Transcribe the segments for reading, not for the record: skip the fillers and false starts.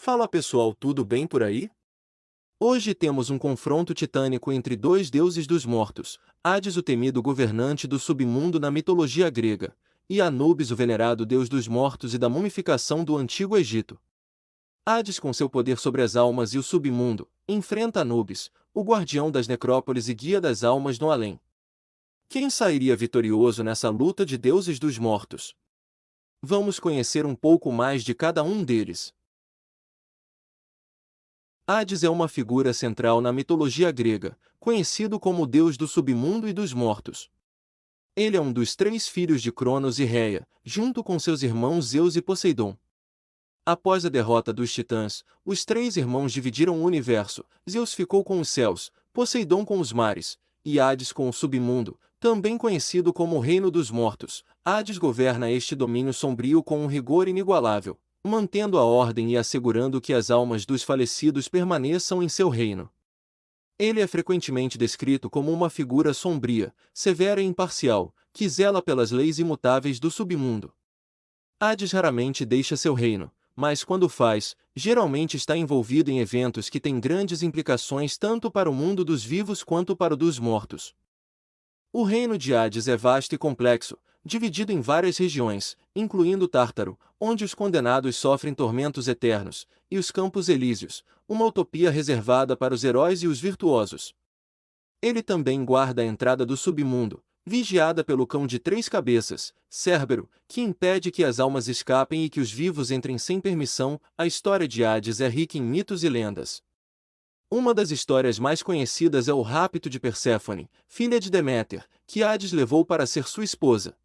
Fala pessoal, tudo bem por aí? Hoje temos um confronto titânico entre dois deuses dos mortos, Hades, o temido governante do submundo na mitologia grega, e Anubis, o venerado deus dos mortos e da mumificação do Antigo Egito. Hades, com seu poder sobre as almas e o submundo, enfrenta Anubis, o guardião das necrópolis e guia das almas no além. Quem sairia vitorioso nessa luta de deuses dos mortos? Vamos conhecer um pouco mais de cada um deles. Hades é uma figura central na mitologia grega, conhecido como o deus do submundo e dos mortos. Ele é um dos três filhos de Cronos e Reia, junto com seus irmãos Zeus e Poseidon. Após a derrota dos titãs, os três irmãos dividiram o universo. Zeus ficou com os céus, Poseidon com os mares, e Hades com o submundo, também conhecido como o Reino dos Mortos. Hades governa este domínio sombrio com um rigor inigualável, mantendo a ordem e assegurando que as almas dos falecidos permaneçam em seu reino. Ele é frequentemente descrito como uma figura sombria, severa e imparcial, que zela pelas leis imutáveis do submundo. Hades raramente deixa seu reino, mas quando faz, geralmente está envolvido em eventos que têm grandes implicações tanto para o mundo dos vivos quanto para o dos mortos. O reino de Hades é vasto e complexo, dividido em várias regiões, incluindo Tártaro, onde os condenados sofrem tormentos eternos, e os Campos Elíseos, uma utopia reservada para os heróis e os virtuosos. Ele também guarda a entrada do submundo, vigiada pelo cão de três cabeças, Cérbero, que impede que as almas escapem e que os vivos entrem sem permissão. A história de Hades é rica em mitos e lendas. Uma das histórias mais conhecidas é o rapto de Perséfone, filha de Deméter, que Hades levou para ser sua esposa.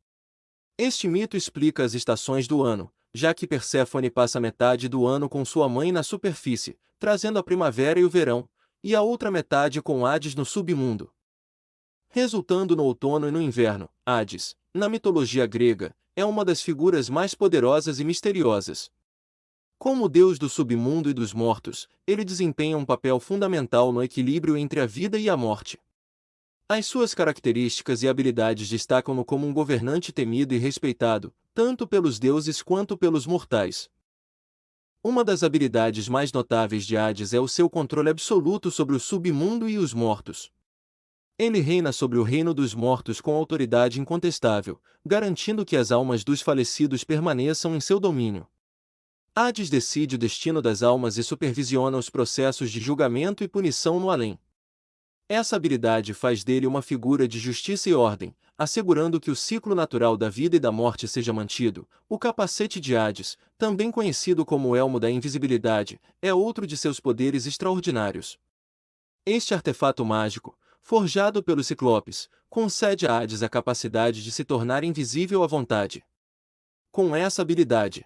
Este mito explica as estações do ano, já que Perséfone passa metade do ano com sua mãe na superfície, trazendo a primavera e o verão, e a outra metade com Hades no submundo, resultando no outono e no inverno. Hades, na mitologia grega, é uma das figuras mais poderosas e misteriosas. Como deus do submundo e dos mortos, ele desempenha um papel fundamental no equilíbrio entre a vida e a morte. As suas características e habilidades destacam-no como um governante temido e respeitado, tanto pelos deuses quanto pelos mortais. Uma das habilidades mais notáveis de Hades é o seu controle absoluto sobre o submundo e os mortos. Ele reina sobre o reino dos mortos com autoridade incontestável, garantindo que as almas dos falecidos permaneçam em seu domínio. Hades decide o destino das almas e supervisiona os processos de julgamento e punição no além. Essa habilidade faz dele uma figura de justiça e ordem, assegurando que o ciclo natural da vida e da morte seja mantido. O capacete de Hades, também conhecido como o Elmo da Invisibilidade, é outro de seus poderes extraordinários. Este artefato mágico, forjado pelos Ciclopes, concede a Hades a capacidade de se tornar invisível à vontade. Com essa habilidade,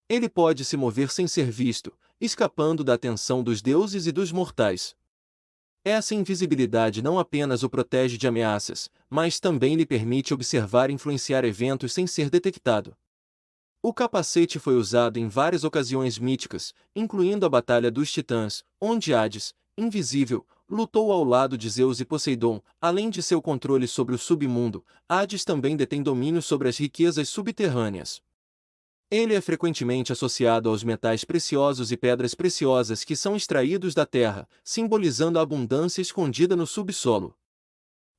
ele pode se mover sem ser visto, escapando da atenção dos deuses e dos mortais. Essa invisibilidade não apenas o protege de ameaças, mas também lhe permite observar e influenciar eventos sem ser detectado. O capacete foi usado em várias ocasiões míticas, incluindo a Batalha dos Titãs, onde Hades, invisível, lutou ao lado de Zeus e Poseidon. Além de seu controle sobre o submundo, Hades também detém domínio sobre as riquezas subterrâneas. Ele é frequentemente associado aos metais preciosos e pedras preciosas que são extraídos da terra, simbolizando a abundância escondida no subsolo.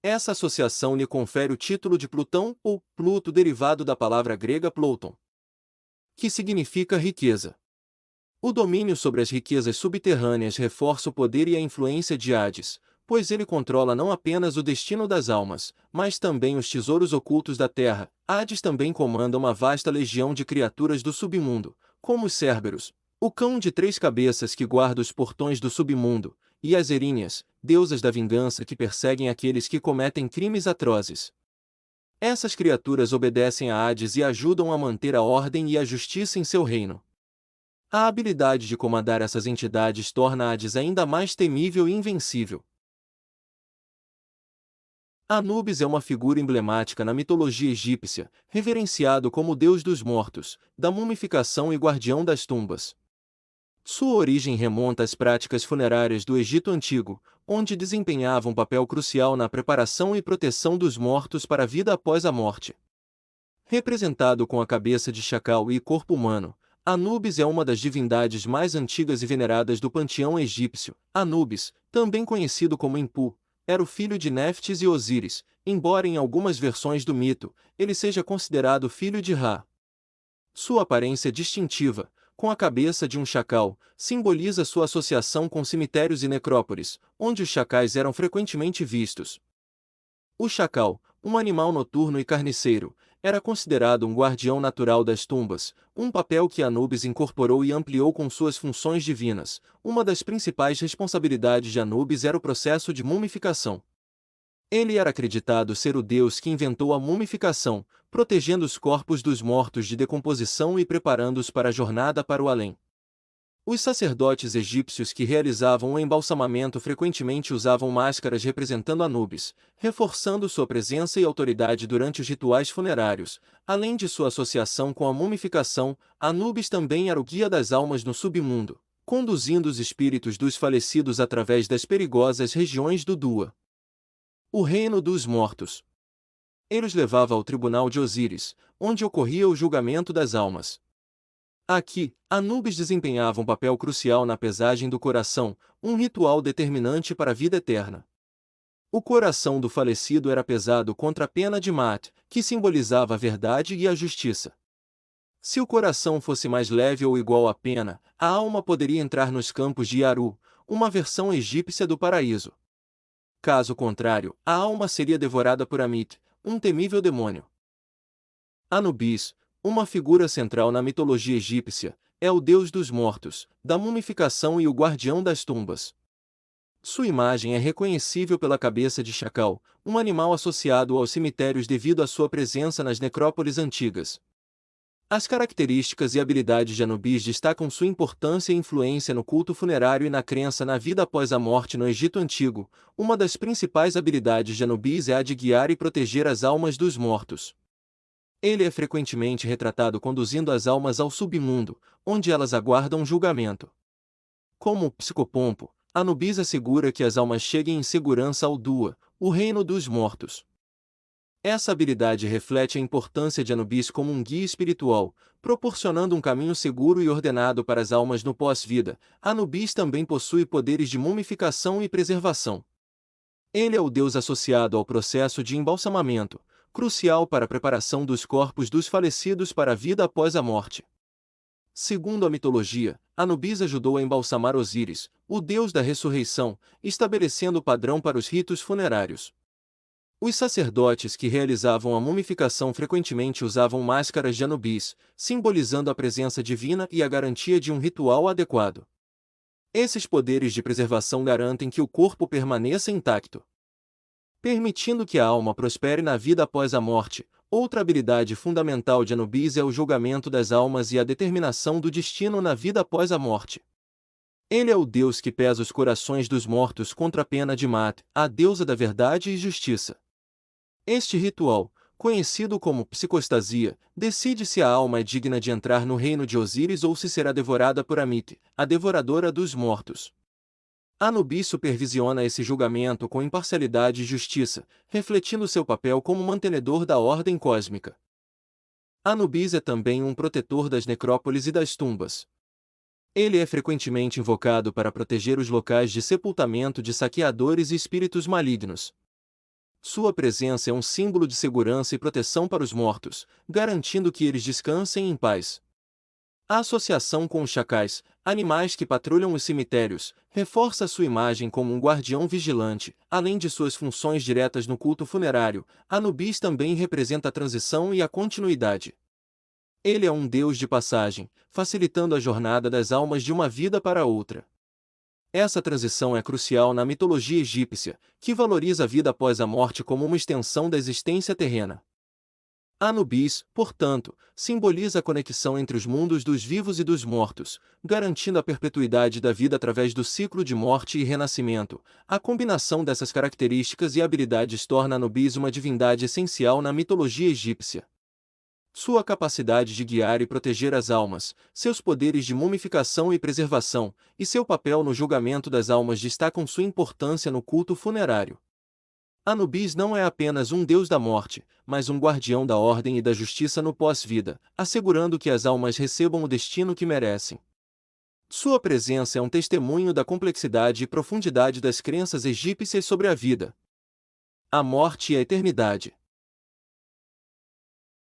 Essa associação lhe confere o título de Plutão, ou Pluto, derivado da palavra grega plouton, que significa riqueza. O domínio sobre as riquezas subterrâneas reforça o poder e a influência de Hades, pois ele controla não apenas o destino das almas, mas também os tesouros ocultos da terra. Hades também comanda uma vasta legião de criaturas do submundo, como os Cérberos, o cão de três cabeças que guarda os portões do submundo, e as Erinhas, deusas da vingança que perseguem aqueles que cometem crimes atrozes. Essas criaturas obedecem a Hades e ajudam a manter a ordem e a justiça em seu reino. A habilidade de comandar essas entidades torna Hades ainda mais temível e invencível. Anubis é uma figura emblemática na mitologia egípcia, reverenciado como deus dos mortos, da mumificação e guardião das tumbas. Sua origem remonta às práticas funerárias do Egito Antigo, onde desempenhava um papel crucial na preparação e proteção dos mortos para a vida após a morte. Representado com a cabeça de chacal e corpo humano, Anubis é uma das divindades mais antigas e veneradas do panteão egípcio. Anubis, também conhecido como Impu, era o filho de Néftis e Osíris, embora em algumas versões do mito, ele seja considerado filho de Ra. Sua aparência distintiva, com a cabeça de um chacal, simboliza sua associação com cemitérios e necrópolis, onde os chacais eram frequentemente vistos. O chacal, um animal noturno e carniceiro, era considerado um guardião natural das tumbas, um papel que Anubis incorporou e ampliou com suas funções divinas. Uma das principais responsabilidades de Anubis era o processo de mumificação. Ele era acreditado ser o deus que inventou a mumificação, protegendo os corpos dos mortos de decomposição e preparando-os para a jornada para o além. Os sacerdotes egípcios que realizavam o embalsamamento frequentemente usavam máscaras representando Anubis, reforçando sua presença e autoridade durante os rituais funerários. Além de sua associação com a mumificação, Anubis também era o guia das almas no submundo, conduzindo os espíritos dos falecidos através das perigosas regiões do Dua. O reino dos mortos. Ele os levava ao tribunal de Osíris, onde ocorria o julgamento das almas. Aqui, Anubis desempenhava um papel crucial na pesagem do coração, um ritual determinante para a vida eterna. O coração do falecido era pesado contra a pena de morte, que simbolizava a verdade e a justiça. Se o coração fosse mais leve ou igual à pena, a alma poderia entrar nos campos de Yaru, uma versão egípcia do paraíso. Caso contrário, a alma seria devorada por Amit, um temível demônio. Anubis, uma figura central na mitologia egípcia, é o deus dos mortos, da mumificação e o guardião das tumbas. Sua imagem é reconhecível pela cabeça de chacal, um animal associado aos cemitérios devido à sua presença nas necrópolis antigas. As características e habilidades de Anubis destacam sua importância e influência no culto funerário e na crença na vida após a morte no Egito Antigo. Uma das principais habilidades de Anubis é a de guiar e proteger as almas dos mortos. Ele é frequentemente retratado conduzindo as almas ao submundo, onde elas aguardam julgamento. Como psicopompo, Anubis assegura que as almas cheguem em segurança ao Dua, o reino dos mortos. Essa habilidade reflete a importância de Anubis como um guia espiritual, proporcionando um caminho seguro e ordenado para as almas no pós-vida. Anubis também possui poderes de mumificação e preservação. Ele é o deus associado ao processo de embalsamamento, crucial para a preparação dos corpos dos falecidos para a vida após a morte. Segundo a mitologia, Anubis ajudou a embalsamar Osíris, o deus da ressurreição, estabelecendo o padrão para os ritos funerários. Os sacerdotes que realizavam a mumificação frequentemente usavam máscaras de Anubis, simbolizando a presença divina e a garantia de um ritual adequado. Esses poderes de preservação garantem que o corpo permaneça intacto, permitindo que a alma prospere na vida após a morte. Outra habilidade fundamental de Anubis é o julgamento das almas e a determinação do destino na vida após a morte. Ele é o deus que pesa os corações dos mortos contra a pena de morte, a deusa da verdade e justiça. Este ritual, conhecido como psicostasia, decide se a alma é digna de entrar no reino de Osíris ou se será devorada por Amit, a devoradora dos mortos. Anubis supervisiona esse julgamento com imparcialidade e justiça, refletindo seu papel como mantenedor da ordem cósmica. Anubis é também um protetor das necrópolis e das tumbas. Ele é frequentemente invocado para proteger os locais de sepultamento de saqueadores e espíritos malignos. Sua presença é um símbolo de segurança e proteção para os mortos, garantindo que eles descansem em paz. A associação com os chacais, animais que patrulham os cemitérios, reforça sua imagem como um guardião vigilante. Além de suas funções diretas no culto funerário, Anubis também representa a transição e a continuidade. Ele é um deus de passagem, facilitando a jornada das almas de uma vida para outra. Essa transição é crucial na mitologia egípcia, que valoriza a vida após a morte como uma extensão da existência terrena. Anubis, portanto, simboliza a conexão entre os mundos dos vivos e dos mortos, garantindo a perpetuidade da vida através do ciclo de morte e renascimento. A combinação dessas características e habilidades torna Anubis uma divindade essencial na mitologia egípcia. Sua capacidade de guiar e proteger as almas, seus poderes de mumificação e preservação, e seu papel no julgamento das almas destacam sua importância no culto funerário. Anubis não é apenas um deus da morte, mas um guardião da ordem e da justiça no pós-vida, assegurando que as almas recebam o destino que merecem. Sua presença é um testemunho da complexidade e profundidade das crenças egípcias sobre a vida, a morte e a eternidade.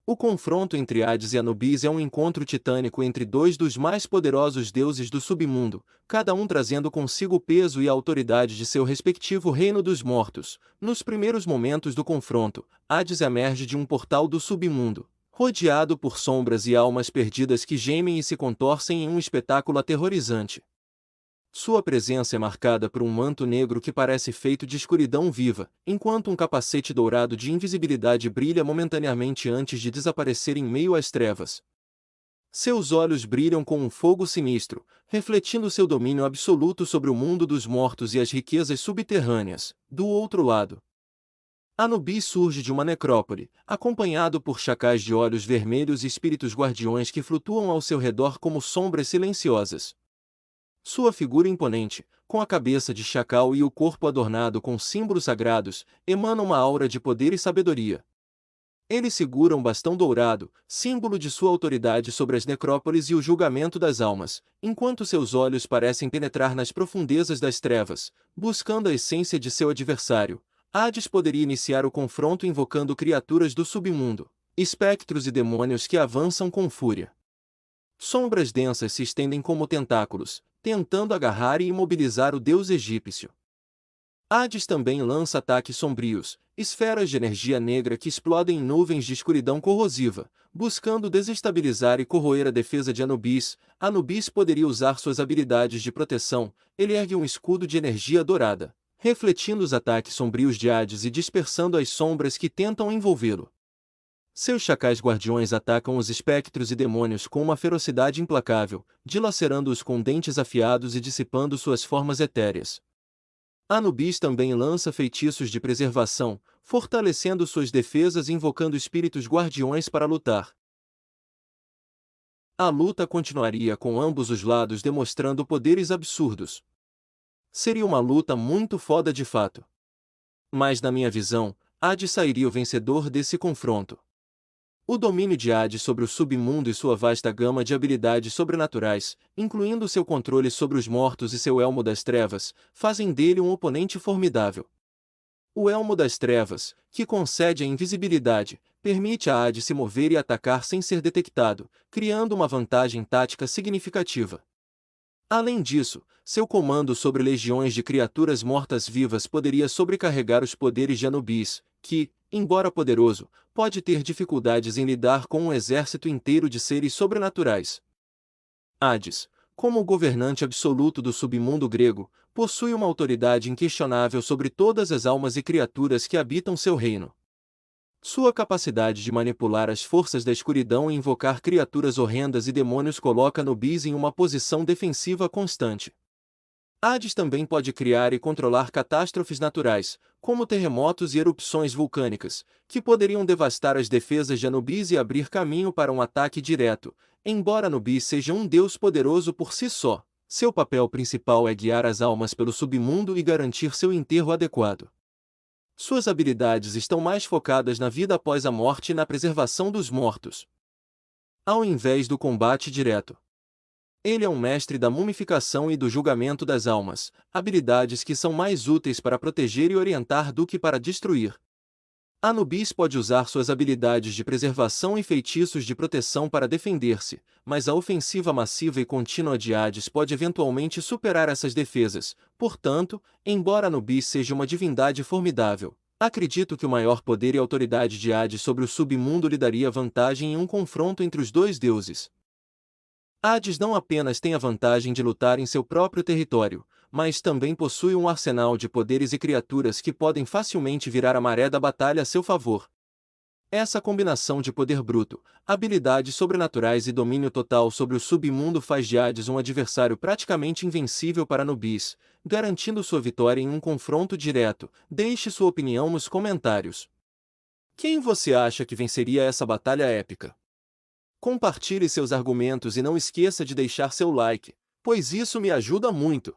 O confronto entre Hades e Anubis é um encontro titânico entre dois dos mais poderosos deuses do submundo, cada um trazendo consigo o peso e a autoridade de seu respectivo reino dos mortos. Nos primeiros momentos do confronto, Hades emerge de um portal do submundo, rodeado por sombras e almas perdidas que gemem e se contorcem em um espetáculo aterrorizante. Sua presença é marcada por um manto negro que parece feito de escuridão viva, enquanto um capacete dourado de invisibilidade brilha momentaneamente antes de desaparecer em meio às trevas. Seus olhos brilham com um fogo sinistro, refletindo seu domínio absoluto sobre o mundo dos mortos e as riquezas subterrâneas. Do outro lado, Anubis surge de uma necrópole, acompanhado por chacais de olhos vermelhos e espíritos guardiões que flutuam ao seu redor como sombras silenciosas. Sua figura imponente, com a cabeça de chacal e o corpo adornado com símbolos sagrados, emana uma aura de poder e sabedoria. Ele segura um bastão dourado, símbolo de sua autoridade sobre as necrópoles e o julgamento das almas, enquanto seus olhos parecem penetrar nas profundezas das trevas, buscando a essência de seu adversário. Hades poderia iniciar o confronto invocando criaturas do submundo, espectros e demônios que avançam com fúria. Sombras densas se estendem como tentáculos, tentando agarrar e imobilizar o deus egípcio. Hades também lança ataques sombrios, esferas de energia negra que explodem em nuvens de escuridão corrosiva, buscando desestabilizar e corroer a defesa de Anubis. Anubis poderia usar suas habilidades de proteção. Ele ergue um escudo de energia dourada, refletindo os ataques sombrios de Hades e dispersando as sombras que tentam envolvê-lo. Seus chacais guardiões atacam os espectros e demônios com uma ferocidade implacável, dilacerando-os com dentes afiados e dissipando suas formas etéreas. Anubis também lança feitiços de preservação, fortalecendo suas defesas e invocando espíritos guardiões para lutar. A luta continuaria com ambos os lados demonstrando poderes absurdos. Seria uma luta muito foda de fato. Mas na minha visão, Hades sairia o vencedor desse confronto. O domínio de Hades sobre o submundo e sua vasta gama de habilidades sobrenaturais, incluindo seu controle sobre os mortos e seu Elmo das Trevas, fazem dele um oponente formidável. O Elmo das Trevas, que concede a invisibilidade, permite a Hades se mover e atacar sem ser detectado, criando uma vantagem tática significativa. Além disso, seu comando sobre legiões de criaturas mortas-vivas poderia sobrecarregar os poderes de Anubis, que, embora poderoso, pode ter dificuldades em lidar com um exército inteiro de seres sobrenaturais. Hades, como o governante absoluto do submundo grego, possui uma autoridade inquestionável sobre todas as almas e criaturas que habitam seu reino. Sua capacidade de manipular as forças da escuridão e invocar criaturas horrendas e demônios coloca Anubis em uma posição defensiva constante. Hades também pode criar e controlar catástrofes naturais, como terremotos e erupções vulcânicas, que poderiam devastar as defesas de Anubis e abrir caminho para um ataque direto. Embora Anubis seja um deus poderoso por si só, seu papel principal é guiar as almas pelo submundo e garantir seu enterro adequado. Suas habilidades estão mais focadas na vida após a morte e na preservação dos mortos, ao invés do combate direto. Ele é um mestre da mumificação e do julgamento das almas, habilidades que são mais úteis para proteger e orientar do que para destruir. Anubis pode usar suas habilidades de preservação e feitiços de proteção para defender-se, mas a ofensiva massiva e contínua de Hades pode eventualmente superar essas defesas. Portanto, embora Anubis seja uma divindade formidável, acredito que o maior poder e autoridade de Hades sobre o submundo lhe daria vantagem em um confronto entre os dois deuses. Hades não apenas tem a vantagem de lutar em seu próprio território, mas também possui um arsenal de poderes e criaturas que podem facilmente virar a maré da batalha a seu favor. Essa combinação de poder bruto, habilidades sobrenaturais e domínio total sobre o submundo faz de Hades um adversário praticamente invencível para Anubis, garantindo sua vitória em um confronto direto. Deixe sua opinião nos comentários. Quem você acha que venceria essa batalha épica? Compartilhe seus argumentos e não esqueça de deixar seu like, pois isso me ajuda muito.